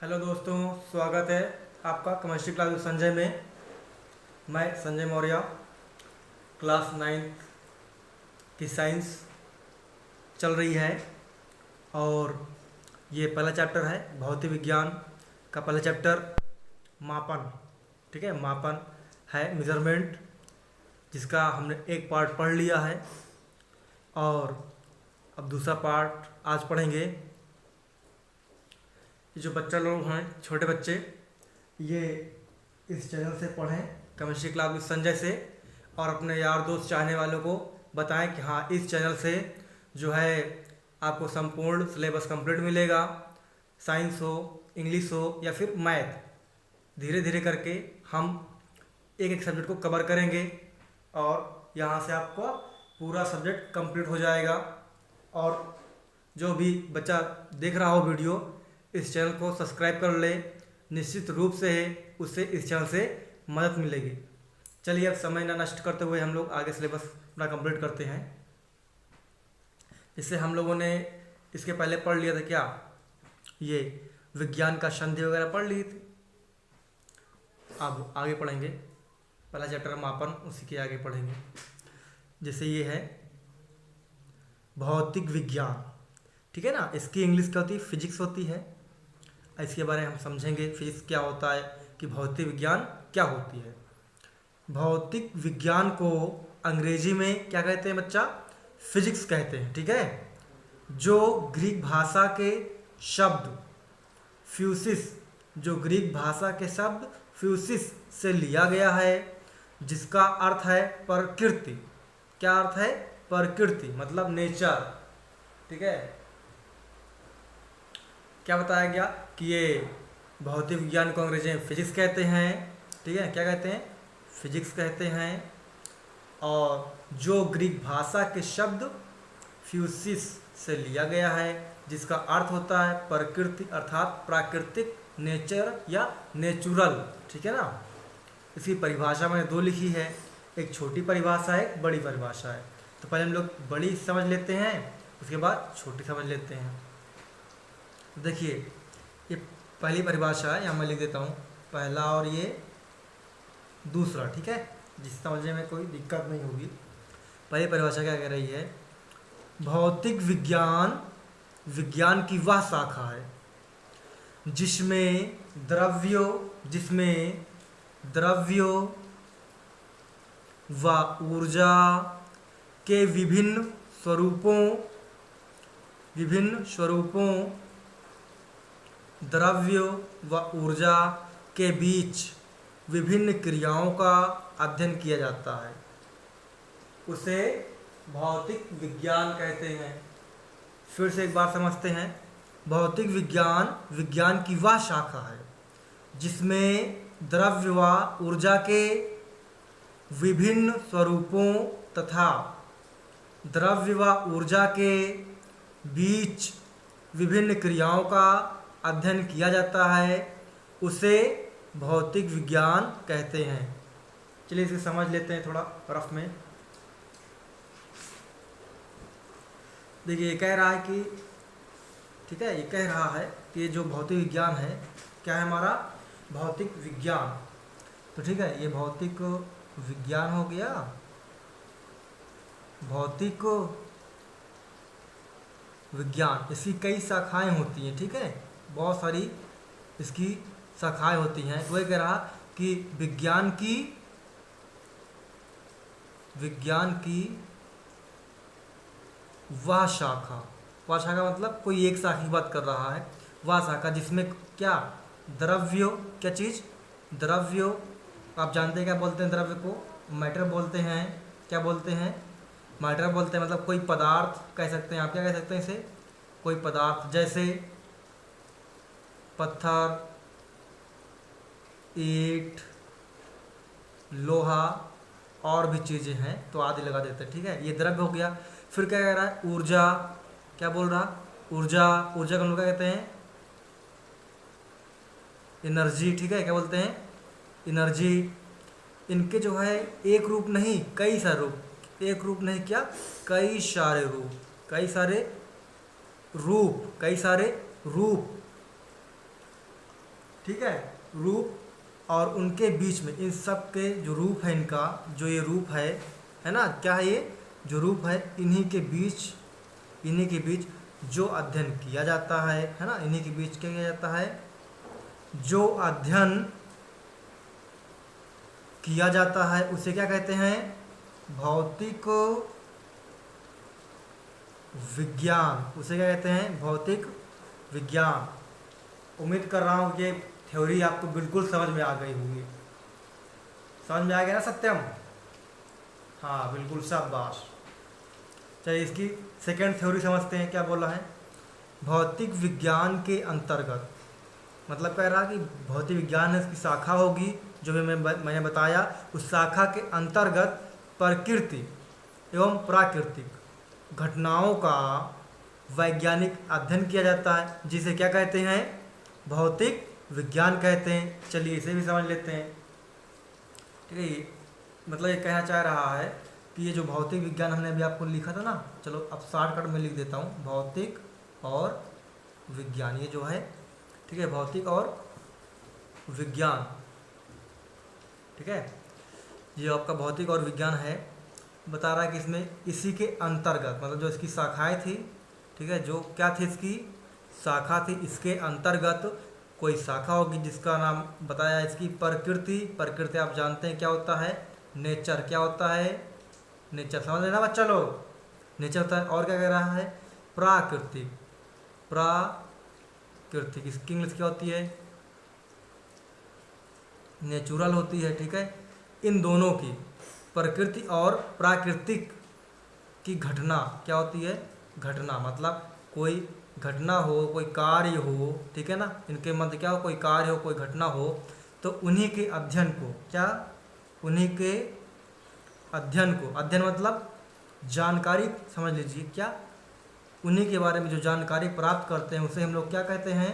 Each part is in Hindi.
हेलो दोस्तों, स्वागत है आपका केमिस्ट्री क्लास संजय में। मैं संजय मौर्य, क्लास 9 की साइंस चल रही है और ये पहला चैप्टर है भौतिक विज्ञान का। पहला चैप्टर मापन, ठीक है। मापन है मेजरमेंट, जिसका हमने एक पार्ट पढ़ लिया है और अब दूसरा पार्ट आज पढ़ेंगे। ये जो बच्चा लोग हैं, छोटे बच्चे, ये इस चैनल से पढ़ें, केमिस्ट्री क्लास विद संजय से, और अपने यार दोस्त चाहने वालों को बताएं कि हाँ, इस चैनल से जो है आपको संपूर्ण सिलेबस कंप्लीट मिलेगा। साइंस हो, इंग्लिश हो या फिर मैथ, धीरे धीरे करके हम एक एक सब्जेक्ट को कवर करेंगे और यहाँ से आपको पूरा सब्जेक्ट कंप्लीट हो जाएगा। और जो भी बच्चा देख रहा हो वीडियो, इस चैनल को सब्सक्राइब कर ले, निश्चित रूप से उससे इस चैनल से मदद मिलेगी। चलिए अब समय ना नष्ट करते हुए हम लोग आगे सिलेबस अपना कंप्लीट करते हैं। इससे हम लोगों ने इसके पहले पढ़ लिया था क्या, ये विज्ञान का संधि वगैरह पढ़ ली थी। अब आगे पढ़ेंगे, पहला चैप्टर मापन, उसी के आगे पढ़ेंगे। जैसे ये है भौतिक विज्ञान, ठीक है ना। इसकी इंग्लिश क्या होती है, फिजिक्स होती है। इसके बारे में हम समझेंगे, फिजिक्स क्या होता है कि भौतिक विज्ञान क्या होती है। भौतिक विज्ञान को अंग्रेजी में क्या कहते हैं बच्चा, फिजिक्स कहते हैं, ठीक है। जो ग्रीक भाषा के शब्द फ्यूसिस, जो ग्रीक भाषा के शब्द फ्यूसिस से लिया गया है, जिसका अर्थ है प्रकृति। क्या अर्थ है, प्रकृति मतलब नेचर, ठीक है। क्या बताया गया कि ये भौतिक विज्ञान को अंग्रेजी में फिजिक्स कहते हैं, ठीक है। क्या कहते हैं, फिजिक्स कहते हैं। और जो ग्रीक भाषा के शब्द फ्यूसिस से लिया गया है, जिसका अर्थ होता है प्रकृति अर्थात प्राकृतिक, नेचर या नेचुरल, ठीक है ना। इसकी परिभाषा मैंने दो लिखी है, एक छोटी परिभाषा है, एक बड़ी परिभाषा है। तो पहले हम लोग बड़ी समझ लेते हैं, उसके बाद छोटी समझ लेते हैं। देखिए, ये पहली परिभाषा है, यहाँ मैं लिख देता हूँ पहला और ये दूसरा, ठीक है, जिस समझने में कोई दिक्कत नहीं होगी। पहली परिभाषा क्या कह रही है, भौतिक विज्ञान विज्ञान की वह शाखा है जिसमें द्रव्यों व ऊर्जा के विभिन्न स्वरूपों द्रव्यों व ऊर्जा के बीच विभिन्न क्रियाओं का अध्ययन किया जाता है, उसे भौतिक विज्ञान कहते हैं। फिर से एक बार समझते हैं, भौतिक विज्ञान विज्ञान की वह शाखा है जिसमें द्रव्य व ऊर्जा के विभिन्न स्वरूपों तथा द्रव्य व ऊर्जा के बीच विभिन्न क्रियाओं का अध्ययन किया जाता है, उसे भौतिक विज्ञान कहते हैं। चलिए इसे समझ लेते हैं थोड़ा रफ में। देखिए, ये कह रहा है कि, ठीक है, ये कह रहा है कि ये जो भौतिक विज्ञान है, क्या है हमारा भौतिक विज्ञान। तो ठीक है, ये भौतिक विज्ञान हो गया। भौतिक विज्ञान, इसकी कई शाखाएं होती हैं, ठीक है, बहुत सारी इसकी शाखाएं होती हैं। वही कह रहा कि विज्ञान की वह शाखा मतलब कोई एक शाखा की बात कर रहा है, वह शाखा जिसमें क्या, द्रव्यों, क्या चीज़, द्रव्यों, आप जानते हैं क्या बोलते हैं द्रव्य को, मैटर बोलते हैं। क्या बोलते हैं, मैटर बोलते हैं, मतलब कोई पदार्थ कह सकते हैं आप। क्या कह सकते हैं इसे, कोई पदार्थ, जैसे पत्थर, ईंट, लोहा और भी चीज़ें हैं, तो आदि लगा देते हैं, ठीक है। ये द्रव्य हो गया। फिर क्या कह रहा है, ऊर्जा, क्या बोल रहा, ऊर्जा को हम लोग क्या कहते हैं, एनर्जी, ठीक है। क्या बोलते हैं, एनर्जी। इनके जो है एक रूप नहीं, कई सारे रूप, एक रूप नहीं क्या, कई सारे रूप, कई सारे रूप ठीक है, रूप और उनके बीच में, इन सब के जो रूप है, इनका जो ये रूप है ना, क्या है ये जो रूप है, इन्हीं के बीच जो अध्ययन किया जाता है ना, इन्हीं के बीच क्या किया जाता है, जो अध्ययन किया जाता है उसे क्या कहते हैं, भौतिक विज्ञान। उसे क्या कहते हैं, भौतिक विज्ञान। उम्मीद कर रहा हूँ ये थ्योरी आपको बिल्कुल समझ में आ गई होगी। समझ में आ गया ना सत्यम? हाँ बिल्कुल, शाबाश। चलिए इसकी सेकेंड थ्योरी समझते हैं, क्या बोला है। भौतिक विज्ञान के अंतर्गत, मतलब कह रहा कि भौतिक विज्ञान है, इसकी शाखा होगी जो भी मैंने बताया, उस शाखा के अंतर्गत प्रकृति एवं प्राकृतिक घटनाओं का वैज्ञानिक अध्ययन किया जाता है, जिसे क्या कहते हैं, भौतिक विज्ञान कहते हैं। चलिए इसे भी समझ लेते हैं। ठीक है, मतलब ये कहना चाह रहा है कि ये जो भौतिक विज्ञान हमने अभी आपको लिखा था ना, चलो अब शॉर्टकट में लिख देता हूँ, भौतिक और विज्ञान, ये जो है, ठीक है, भौतिक और विज्ञान, ठीक है, ये आपका भौतिक और विज्ञान है। बता रहा है कि इसमें इसी के अंतर्गत, मतलब जो इसकी शाखाएं थी, ठीक है, जो क्या थी इसकी शाखा थी, इसके अंतर्गत कोई शाखा होगी जिसका नाम बताया इसकी प्रकृति। प्रकृति आप जानते हैं क्या होता है, नेचर। क्या होता है, नेचर, समझ लेना बच्चा लोग, नेचर होता है। और क्या कह रहा है, प्राकृतिक। प्राकृतिक इसकी इंग्लिश क्या होती है, नेचुरल होती है, ठीक है। इन दोनों की, प्रकृति और प्राकृतिक की घटना क्या होती है, घटना मतलब कोई घटना हो, कोई कार्य हो, ठीक है ना, इनके मध्य क्या हो, कोई कार्य हो, कोई घटना हो, तो उन्हीं के अध्ययन को, क्या, उन्हीं के अध्ययन को, अध्ययन मतलब जानकारी, समझ लीजिए, क्या, उन्हीं के बारे में जो जानकारी प्राप्त करते हैं उसे हम लोग क्या कहते हैं,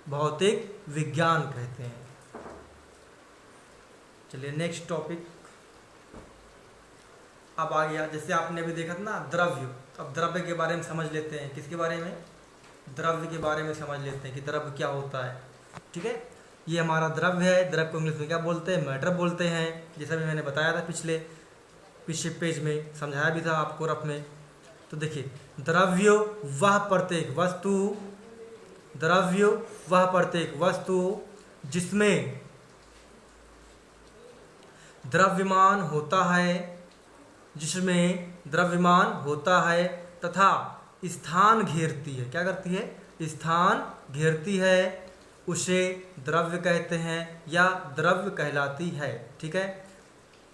भौतिक विज्ञान कहते हैं। चलिए नेक्स्ट टॉपिक अब आ गया। जैसे आपने अभी देखा था ना द्रव्य, अब द्रव्य के बारे में समझ लेते हैं। किसके बारे में, द्रव्य के बारे में समझ लेते हैं कि द्रव्य क्या होता है। ठीक है, ये हमारा द्रव्य है। द्रव्य को इंग्लिश में क्या बोलते हैं, मैटर बोलते हैं, जैसा भी मैंने बताया था पिछले पेज में, समझाया भी था आपको रफ में। तो देखिए, द्रव्य वह प्रत्येक वस्तु, द्रव्य वह प्रत्येक वस्तु जिसमें द्रव्यमान होता है, जिसमें द्रव्यमान होता है तथा स्थान घेरती है। क्या करती है, स्थान घेरती है, उसे द्रव्य कहते हैं या द्रव्य कहलाती है। ठीक है,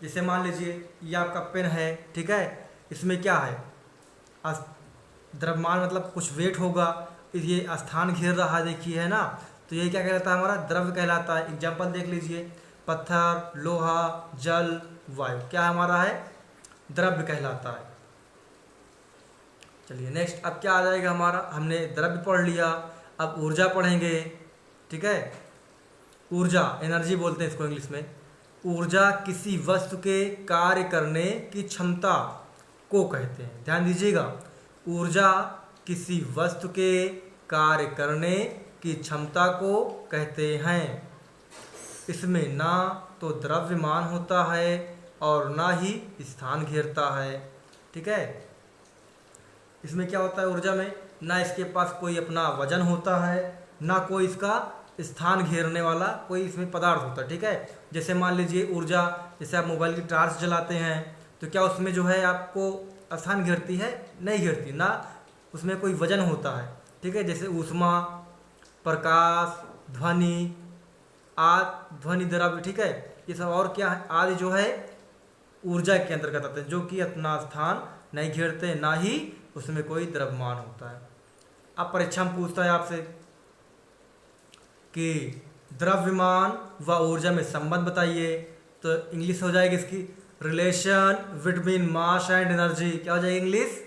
जैसे मान लीजिए ये आपका पेन है, ठीक है, इसमें क्या है, द्रव्यमान मतलब कुछ वेट होगा, ये स्थान घेर रहा है, देखिए है ना, तो ये क्या कहलाता है, हमारा द्रव्य कहलाता है। एग्जाम्पल देख लीजिए, पत्थर, लोहा, जल, वायु, क्या हमारा है, द्रव्य कहलाता है। चलिए नेक्स्ट, अब क्या आ जाएगा हमारा, हमने द्रव्य पढ़ लिया, अब ऊर्जा पढ़ेंगे। ठीक है, ऊर्जा, एनर्जी बोलते हैं इसको इंग्लिश में। ऊर्जा किसी वस्तु के कार्य करने की क्षमता को कहते हैं। ध्यान दीजिएगा, ऊर्जा किसी वस्तु के कार्य करने की क्षमता को कहते हैं। इसमें ना तो द्रव्यमान होता है और ना ही स्थान घेरता है। ठीक है, इसमें क्या होता है, ऊर्जा में ना इसके पास कोई अपना वजन होता है, ना कोई इसका स्थान घेरने वाला कोई इसमें पदार्थ होता है। ठीक है, जैसे मान लीजिए ऊर्जा, जैसे आप मोबाइल की टॉर्च जलाते हैं तो क्या उसमें जो है आपको स्थान घेरती है, नहीं घेरती, ना उसमें कोई वजन होता है। ठीक है, जैसे ऊष्मा, प्रकाश, ध्वनि, ध्वनि द्रव्य, ठीक है, ये सब और क्या है, आदि जो है ऊर्जा के अंतर्गत आते हैं, जो कि अपना स्थान नहीं घेरते, ना ही उसमें कोई द्रव्यमान होता है। अब परीक्षा में पूछता है आपसे कि द्रव्यमान व ऊर्जा में संबंध बताइए, तो इंग्लिश हो जाएगी इसकी relation between mass and energy. क्या हो जाएगी English,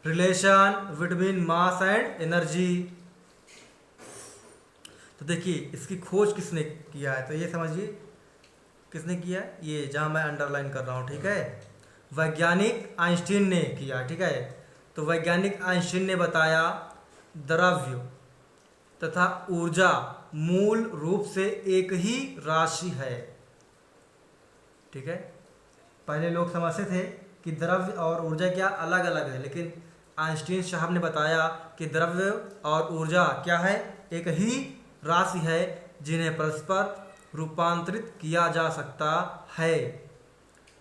relation between mass and energy. तो देखिए इसकी खोज किसने किया है, तो ये समझिए किसने किया है, ये जहाँ मैं अंडरलाइन कर रहा हूँ। ठीक है, वैज्ञानिक आइंस्टीन ने किया। ठीक है, तो वैज्ञानिक आइंस्टीन ने बताया द्रव्य तथा ऊर्जा मूल रूप से एक ही राशि है। ठीक है, पहले लोग समझते थे कि द्रव्य और ऊर्जा क्या अलग अलग है, लेकिन आइंस्टीन साहब ने बताया कि द्रव्य और ऊर्जा क्या है, एक ही राशि है जिन्हें परस्पर रूपांतरित किया जा सकता है,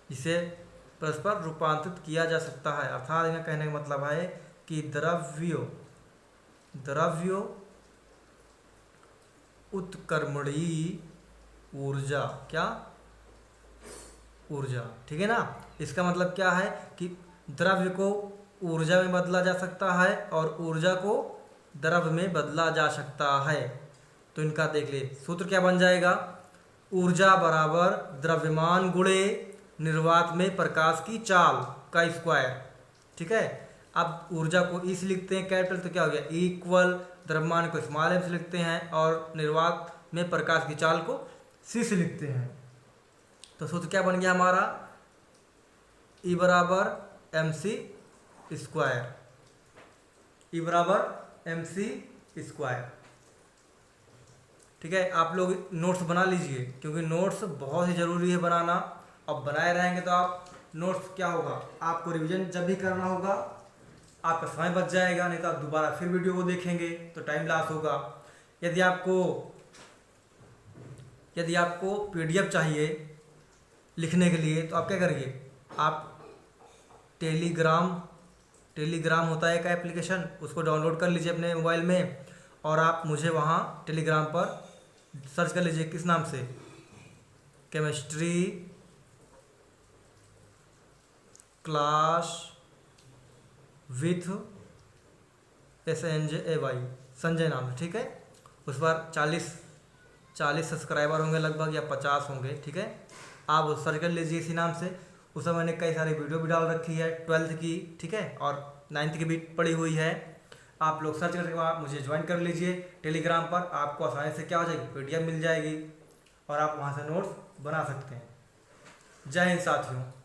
जिसे परस्पर रूपांतरित किया जा सकता है। अर्थात इनका कहने का मतलब है कि द्रव्यो उत्क्रमणीय ऊर्जा, क्या ऊर्जा, ठीक है ना। इसका मतलब क्या है कि द्रव्य को ऊर्जा में बदला जा सकता है और ऊर्जा को द्रव्य में बदला जा सकता है। तो इनका देख ले, सूत्र क्या बन जाएगा, ऊर्जा बराबर द्रव्यमान गुणे निर्वात में प्रकाश की चाल का स्क्वायर। ठीक है, अब ऊर्जा को ई से लिखते हैं कैपिटल, तो क्या हो गया इक्वल, द्रव्यमान को स्मॉल एम से लिखते हैं और निर्वात में प्रकाश की चाल को सी से लिखते हैं। तो सूत्र क्या बन गया हमारा, ई बराबर एम सी स्क्वायर, ई बराबर एम सी स्क्वायर। ठीक है, आप लोग नोट्स बना लीजिए क्योंकि नोट्स बहुत ही ज़रूरी है बनाना। अब बनाए रहेंगे तो आप नोट्स क्या होगा, आपको रिवीजन जब भी करना होगा आपका समय बच जाएगा, नहीं तो आप दोबारा फिर वीडियो को देखेंगे तो टाइम लॉस होगा। यदि आपको पीडीएफ चाहिए लिखने के लिए तो आप क्या करिए, आप टेलीग्राम होता है एक एप्लीकेशन, उसको डाउनलोड कर लीजिए अपने मोबाइल में और आप मुझे वहाँ टेलीग्राम पर सर्च कर लीजिए, किस नाम से, chemistry class with SNJAY, Sanjay नाम है। ठीक है, उस पर 40 सब्सक्राइबर होंगे लगभग या 50 होंगे। ठीक है, आप सर्च कर लीजिए इसी नाम से। उसमें मैंने कई सारी वीडियो भी डाल रखी है 12th की, ठीक है, और 9th की भी पड़ी हुई है। आप लोग सर्च करके आप मुझे ज्वाइन कर लीजिए टेलीग्राम पर, आपको आसानी से क्या हो जाएगी, पीडीएफ मिल जाएगी और आप वहाँ से नोट्स बना सकते हैं। जय हिंद साथियों।